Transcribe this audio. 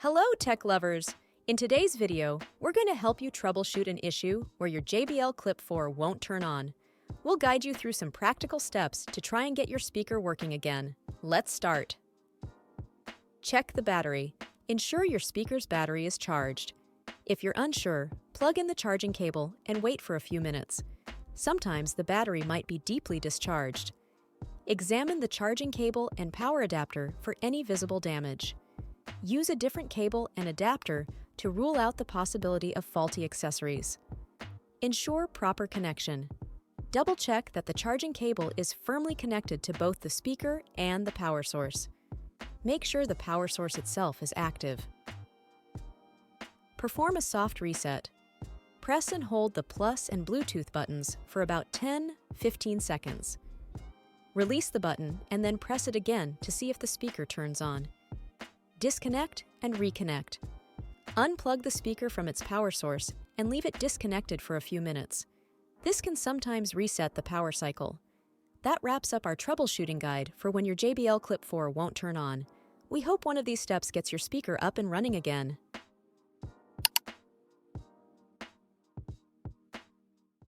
Hello, tech lovers! In today's video, we're going to help you troubleshoot an issue where your JBL Clip 4 won't turn on. We'll guide you through some practical steps to try and get your speaker working again. Let's start. Check the battery. Ensure your speaker's battery is charged. If you're unsure, plug in the charging cable and wait for a few minutes. Sometimes the battery might be deeply discharged. Examine the charging cable and power adapter for any visible damage. Use a different cable and adapter to rule out the possibility of faulty accessories. Ensure proper connection. Double-check that the charging cable is firmly connected to both the speaker and the power source. Make sure the power source itself is active. Perform a soft reset. Press and hold the plus and Bluetooth buttons for about 10-15 seconds. Release the button and then press it again to see if the speaker turns on. Disconnect and reconnect. Unplug the speaker from its power source and leave it disconnected for a few minutes. This can sometimes reset the power cycle. That wraps up our troubleshooting guide for when your JBL Clip 4 won't turn on. We hope one of these steps gets your speaker up and running again.